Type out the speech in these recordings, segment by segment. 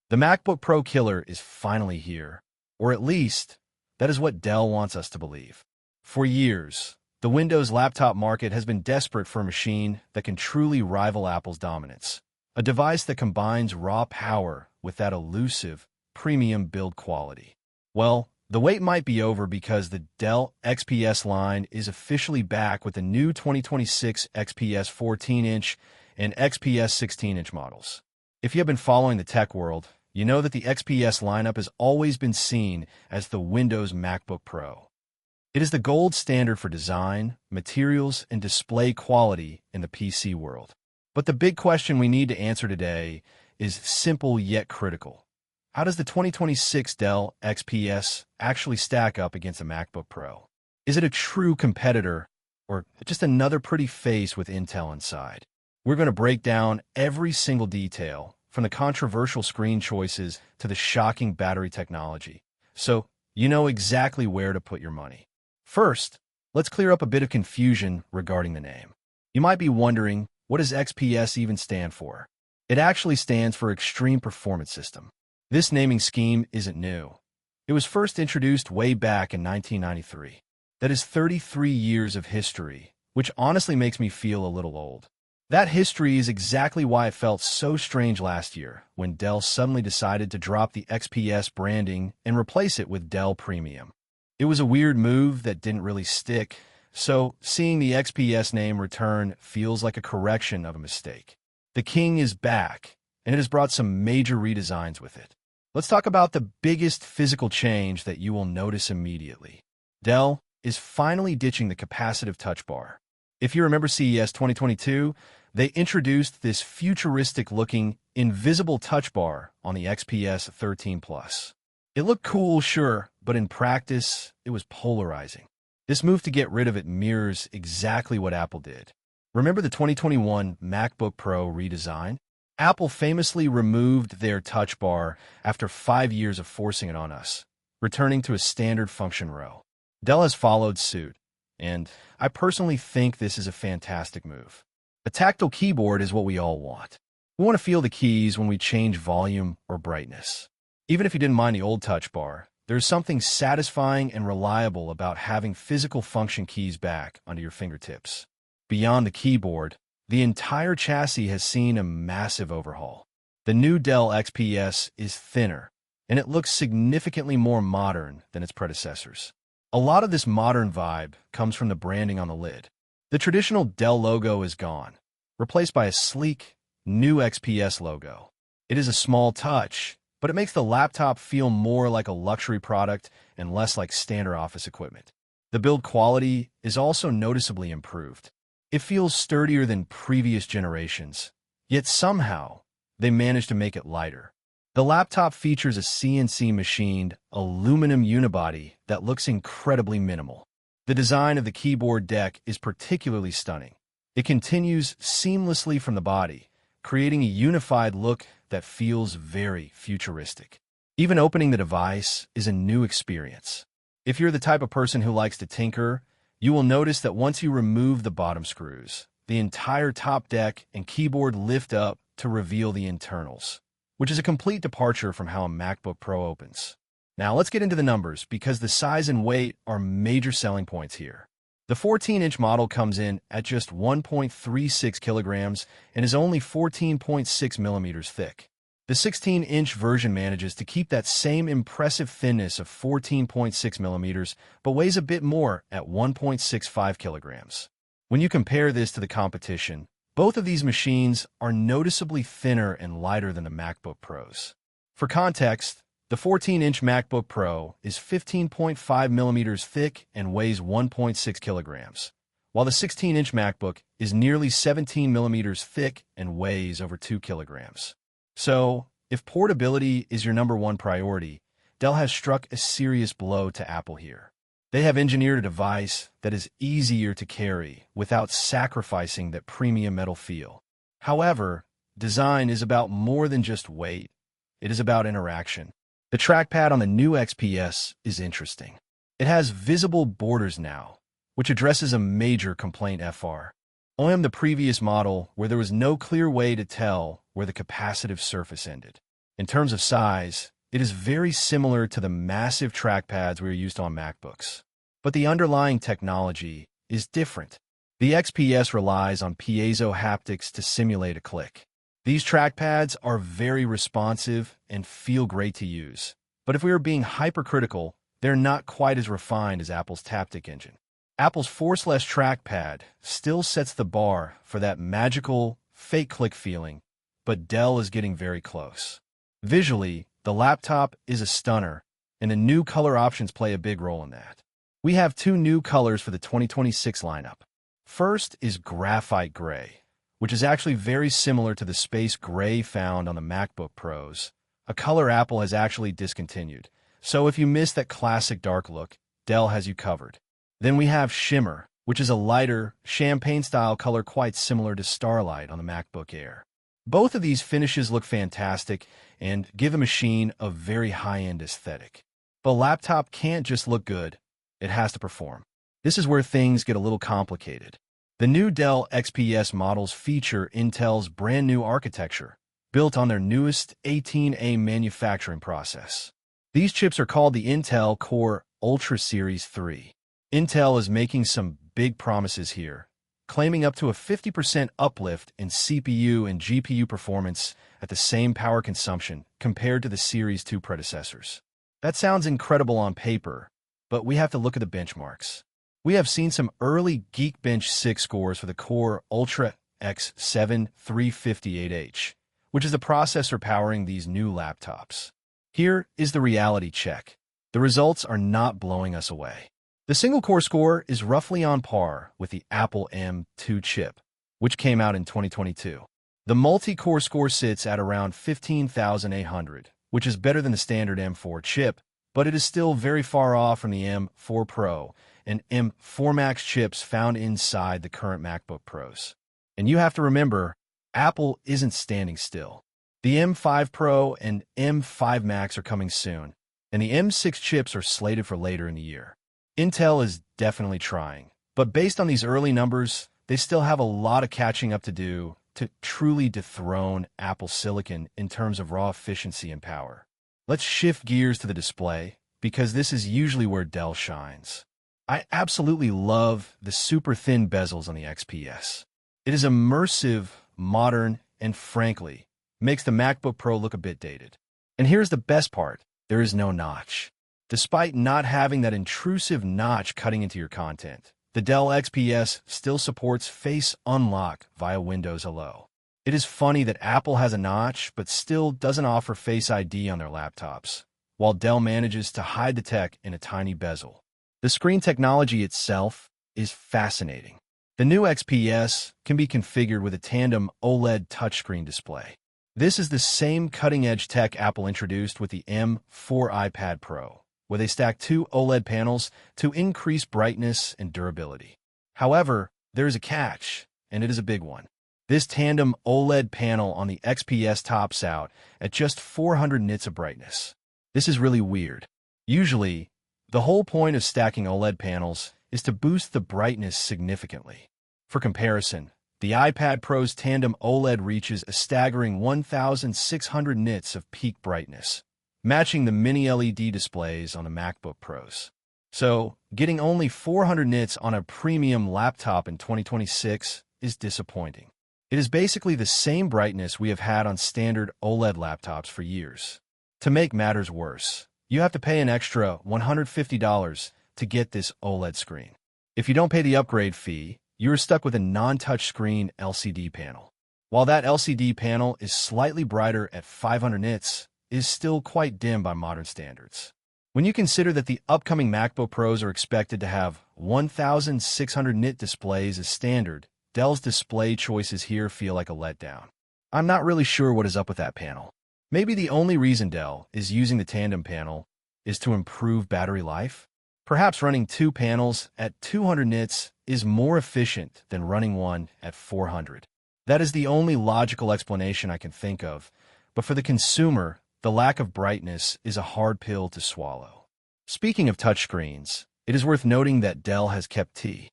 The MacBook Pro killer is finally here, or at least, that is what Dell wants us to believe. For years, the Windows laptop market has been desperate for a machine that can truly rival Apple's dominance. A device that combines raw power with that elusive, premium build quality. Well, the wait might be over because the Dell XPS line is officially back with the new 2026 XPS 14-inch and XPS 16-inch models. If you have been following the tech world, you know that the XPS lineup has always been seen as the Windows MacBook Pro. It is the gold standard for design, materials, and display quality in the PC world. But the big question we need to answer today is simple yet critical. How does the 2026 Dell XPS actually stack up against a MacBook Pro? Is it a true competitor, or just another pretty face with Intel inside? We're going to break down every single detail, from the controversial screen choices to the shocking battery technology, so you know exactly where to put your money. First, let's clear up a bit of confusion regarding the name. You might be wondering, what does XPS even stand for? It actually stands for Extreme Performance System. This naming scheme isn't new. It was first introduced way back in 1993. That is 33 years of history, which honestly makes me feel a little old. That history is exactly why it felt so strange last year when Dell suddenly decided to drop the XPS branding and replace it with Dell Premium. It was a weird move that didn't really stick, so seeing the XPS name return feels like a correction of a mistake. The king is back, and it has brought some major redesigns with it. Let's talk about the biggest physical change that you will notice immediately. Dell is finally ditching the capacitive touch bar. If you remember CES 2022, they introduced this futuristic-looking, invisible touch bar on the XPS 13 Plus. It looked cool, sure, but in practice, it was polarizing. This move to get rid of it mirrors exactly what Apple did. Remember the 2021 MacBook Pro redesign? Apple famously removed their touch bar after 5 years of forcing it on us, returning to a standard function row. Dell has followed suit, and I personally think this is a fantastic move. A tactile keyboard is what we all want. We want to feel the keys when we change volume or brightness. Even if you didn't mind the old touch bar, there's something satisfying and reliable about having physical function keys back under your fingertips. Beyond the keyboard, the entire chassis has seen a massive overhaul. The new Dell XPS is thinner, and it looks significantly more modern than its predecessors. A lot of this modern vibe comes from the branding on the lid. The traditional Dell logo is gone, replaced by a sleek, new XPS logo. It is a small touch, but it makes the laptop feel more like a luxury product and less like standard office equipment. The build quality is also noticeably improved. It feels sturdier than previous generations, yet somehow they managed to make it lighter. The laptop features a CNC-machined aluminum unibody that looks incredibly minimal. The design of the keyboard deck is particularly stunning. It continues seamlessly from the body, creating a unified look that feels very futuristic. Even opening the device is a new experience. If you're the type of person who likes to tinker, you will notice that once you remove the bottom screws, the entire top deck and keyboard lift up to reveal the internals, which is a complete departure from how a MacBook Pro opens. Now let's get into the numbers because the size and weight are major selling points here. The 14-inch model comes in at just 1.36 kilograms and is only 14.6 millimeters thick. The 16-inch version manages to keep that same impressive thinness of 14.6 millimeters, but weighs a bit more at 1.65 kilograms. When you compare this to the competition, both of these machines are noticeably thinner and lighter than the MacBook Pros. For context, the 14-inch MacBook Pro is 15.5 millimeters thick and weighs 1.6 kilograms, while the 16-inch MacBook is nearly 17 millimeters thick and weighs over 2 kilograms. So, if portability is your number one priority, Dell has struck a serious blow to Apple here. They have engineered a device that is easier to carry without sacrificing that premium metal feel. However, design is about more than just weight. It is about interaction. The trackpad on the new XPS is interesting. It has visible borders now, which addresses a major complaint FR. On the previous model, where there was no clear way to tell where the capacitive surface ended. In terms of size, it is very similar to the massive trackpads we are used to on MacBooks. But the underlying technology is different. The XPS relies on piezo haptics to simulate a click. These trackpads are very responsive and feel great to use. But if we are being hypercritical, they're not quite as refined as Apple's Taptic engine. Apple's forceless trackpad still sets the bar for that magical, fake click feeling, but Dell is getting very close. Visually, the laptop is a stunner, and the new color options play a big role in that. We have two new colors for the 2026 lineup. First is graphite gray, which is actually very similar to the space gray found on the MacBook Pros, a color Apple has actually discontinued. So if you miss that classic dark look, Dell has you covered. Then we have shimmer, which is a lighter, champagne-style color quite similar to Starlight on the MacBook Air. Both of these finishes look fantastic and give the machine a very high-end aesthetic. But a laptop can't just look good, it has to perform. This is where things get a little complicated. The new Dell XPS models feature Intel's brand new architecture, built on their newest 18A manufacturing process. These chips are called the Intel Core Ultra Series 3. Intel is making some big promises here, claiming up to a 50% uplift in CPU and GPU performance at the same power consumption compared to the Series 2 predecessors. That sounds incredible on paper, but we have to look at the benchmarks. We have seen some early Geekbench 6 scores for the Core Ultra X7 358H, which is the processor powering these new laptops. Here is the reality check. The results are not blowing us away. The single-core score is roughly on par with the Apple M2 chip, which came out in 2022. The multi-core score sits at around 15,800, which is better than the standard M4 chip, but it is still very far off from the M4 Pro and M4 Max chips found inside the current MacBook Pros. And you have to remember, Apple isn't standing still. The M5 Pro and M5 Max are coming soon, and the M6 chips are slated for later in the year. Intel is definitely trying, but based on these early numbers, they still have a lot of catching up to do to truly dethrone Apple Silicon in terms of raw efficiency and power. Let's shift gears to the display, because this is usually where Dell shines. I absolutely love the super thin bezels on the XPS. It is immersive, modern, and frankly, makes the MacBook Pro look a bit dated. And here's the best part, there is no notch. Despite not having that intrusive notch cutting into your content, the Dell XPS still supports Face Unlock via Windows Hello. It is funny that Apple has a notch but still doesn't offer Face ID on their laptops, while Dell manages to hide the tech in a tiny bezel. The screen technology itself is fascinating. The new XPS can be configured with a Tandem OLED touchscreen display. This is the same cutting-edge tech Apple introduced with the M4 iPad Pro, where they stack two OLED panels to increase brightness and durability. However, there is a catch, and it is a big one. This Tandem OLED panel on the XPS tops out at just 400 nits of brightness. This is really weird. Usually, the whole point of stacking OLED panels is to boost the brightness significantly. For comparison, the iPad Pro's Tandem OLED reaches a staggering 1,600 nits of peak brightness, matching the mini LED displays on the MacBook Pros. So, getting only 400 nits on a premium laptop in 2026 is disappointing. It is basically the same brightness we have had on standard OLED laptops for years. To make matters worse, you have to pay an extra $150 to get this OLED screen. If you don't pay the upgrade fee, you are stuck with a non-touch screen LCD panel. While that LCD panel is slightly brighter at 500 nits, it is still quite dim by modern standards. When you consider that the upcoming MacBook Pros are expected to have 1,600 nit displays as standard, Dell's display choices here feel like a letdown. I'm not really sure what is up with that panel. Maybe the only reason Dell is using the Tandem panel is to improve battery life? Perhaps running two panels at 200 nits is more efficient than running one at 400. That is the only logical explanation I can think of, but for the consumer, the lack of brightness is a hard pill to swallow. Speaking of touchscreens, it is worth noting that Dell has kept Heat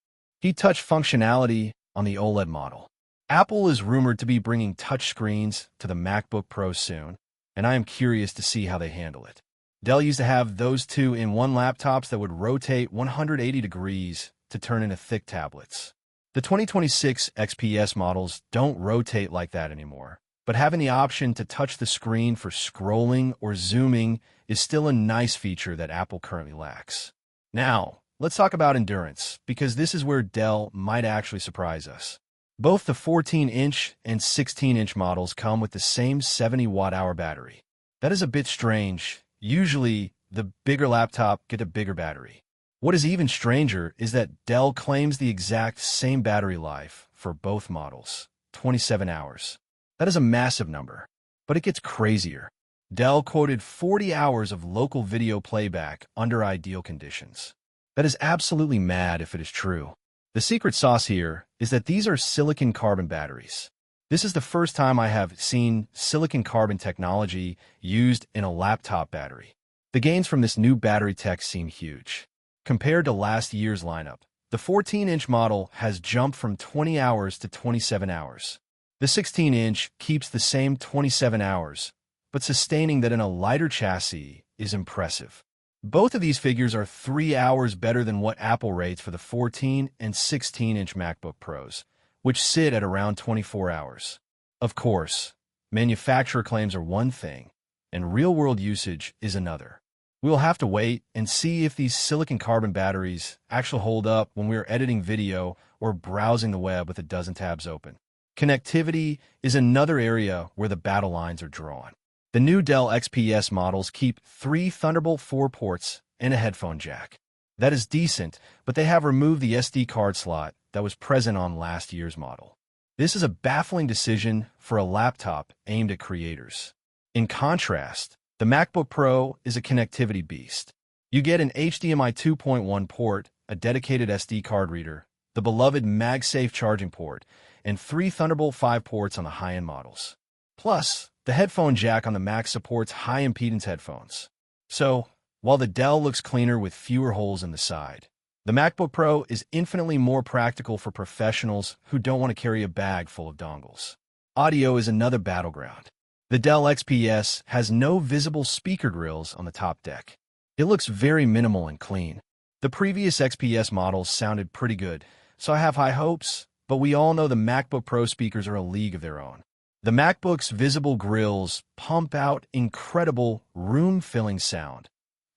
Touch functionality on the OLED model. Apple is rumored to be bringing touchscreens to the MacBook Pro soon, and I am curious to see how they handle it. Dell used to have those two-in-one laptops that would rotate 180 degrees to turn into thick tablets. The 2026 XPS models don't rotate like that anymore, but having the option to touch the screen for scrolling or zooming is still a nice feature that Apple currently lacks. Now, let's talk about endurance, because this is where Dell might actually surprise us. Both the 14-inch and 16-inch models come with the same 70 watt-hour battery. That is a bit strange. Usually, the bigger laptop gets a bigger battery. What is even stranger is that Dell claims the exact same battery life for both models, 27 hours. That is a massive number, but it gets crazier. Dell quoted 40 hours of local video playback under ideal conditions. That is absolutely mad if it is true. The secret sauce here is that these are silicon carbon batteries. This is the first time I have seen silicon carbon technology used in a laptop battery. The gains from this new battery tech seem huge. Compared to last year's lineup, the 14-inch model has jumped from 20 hours to 27 hours. The 16-inch keeps the same 27 hours, but sustaining that in a lighter chassis is impressive. Both of these figures are 3 hours better than what Apple rates for the 14 and 16-inch MacBook Pros, which sit at around 24 hours. Of course, manufacturer claims are one thing, and real-world usage is another. We will have to wait and see if these silicon carbon batteries actually hold up when we are editing video or browsing the web with a dozen tabs open. Connectivity is another area where the battle lines are drawn. The new Dell XPS models keep 3 Thunderbolt 4 ports and a headphone jack. That is decent, but they have removed the SD card slot that was present on last year's model. This is a baffling decision for a laptop aimed at creators. In contrast, the MacBook Pro is a connectivity beast. You get an HDMI 2.1 port, a dedicated SD card reader, the beloved MagSafe charging port, and 3 Thunderbolt 5 ports on the high-end models. Plus, the headphone jack on the Mac supports high-impedance headphones. So, while the Dell looks cleaner with fewer holes in the side, the MacBook Pro is infinitely more practical for professionals who don't want to carry a bag full of dongles. Audio is another battleground. The Dell XPS has no visible speaker grills on the top deck. It looks very minimal and clean. The previous XPS models sounded pretty good, so I have high hopes, but we all know the MacBook Pro speakers are a league of their own. The MacBook's visible grills pump out incredible room-filling sound,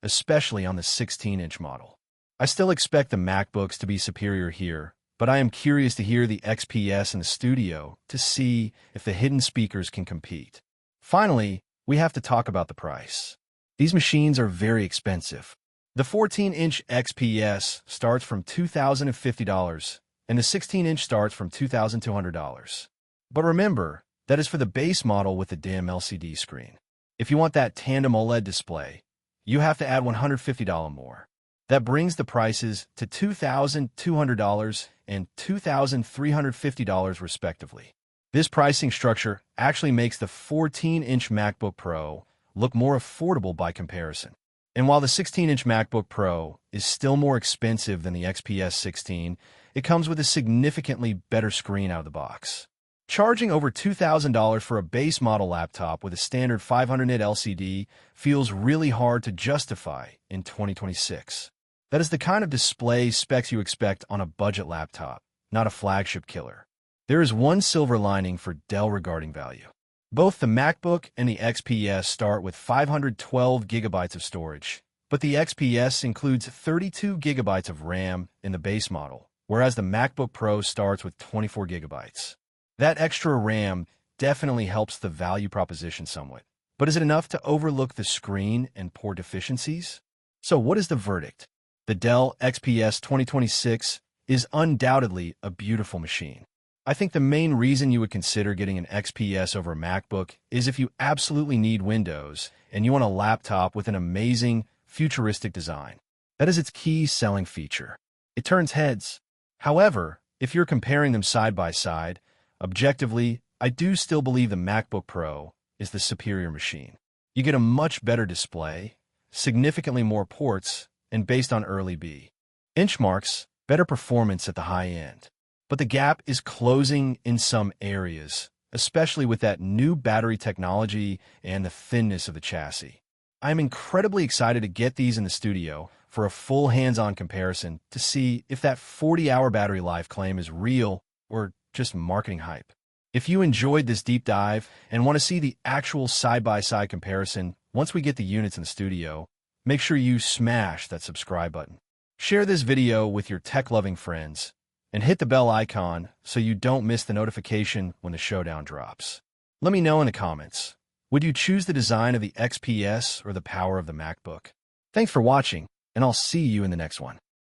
especially on the 16-inch model. I still expect the MacBooks to be superior here, but I am curious to hear the XPS in the studio to see if the hidden speakers can compete. Finally, we have to talk about the price. These machines are very expensive. The 14-inch XPS starts from $2,050, and the 16-inch starts from $2,200. But remember, that is for the base model with the dim LCD screen. If you want that Tandem OLED display, you have to add $150 more. That brings the prices to $2,200 and $2,350 respectively. This pricing structure actually makes the 14-inch MacBook Pro look more affordable by comparison. And while the 16-inch MacBook Pro is still more expensive than the XPS 16, it comes with a significantly better screen out of the box. Charging over $2,000 for a base model laptop with a standard 500-nit LCD feels really hard to justify in 2026. That is the kind of display specs you expect on a budget laptop, not a flagship killer. There is one silver lining for Dell regarding value. Both the MacBook and the XPS start with 512 gigabytes of storage, but the XPS includes 32 gigabytes of RAM in the base model, whereas the MacBook Pro starts with 24 gigabytes. That extra RAM definitely helps the value proposition somewhat, but is it enough to overlook the screen and port deficiencies? So what is the verdict? The Dell XPS 2026 is undoubtedly a beautiful machine. I think the main reason you would consider getting an XPS over a MacBook is if you absolutely need Windows and you want a laptop with an amazing, futuristic design. That is its key selling feature. It turns heads. However, if you're comparing them side by side, objectively, I do still believe the MacBook Pro is the superior machine. You get a much better display, significantly more ports, and based on early benchmarks, better performance at the high end. But the gap is closing in some areas, especially with that new battery technology and the thinness of the chassis. I'm incredibly excited to get these in the studio for a full hands-on comparison to see if that 40-hour battery life claim is real or just marketing hype. If you enjoyed this deep dive and want to see the actual side-by-side comparison once we get the units in the studio, make sure you smash that subscribe button. Share this video with your tech-loving friends, and hit the bell icon so you don't miss the notification when the showdown drops. Let me know in the comments. Would you choose the design of the XPS or the power of the MacBook? Thanks for watching, and I'll see you in the next one.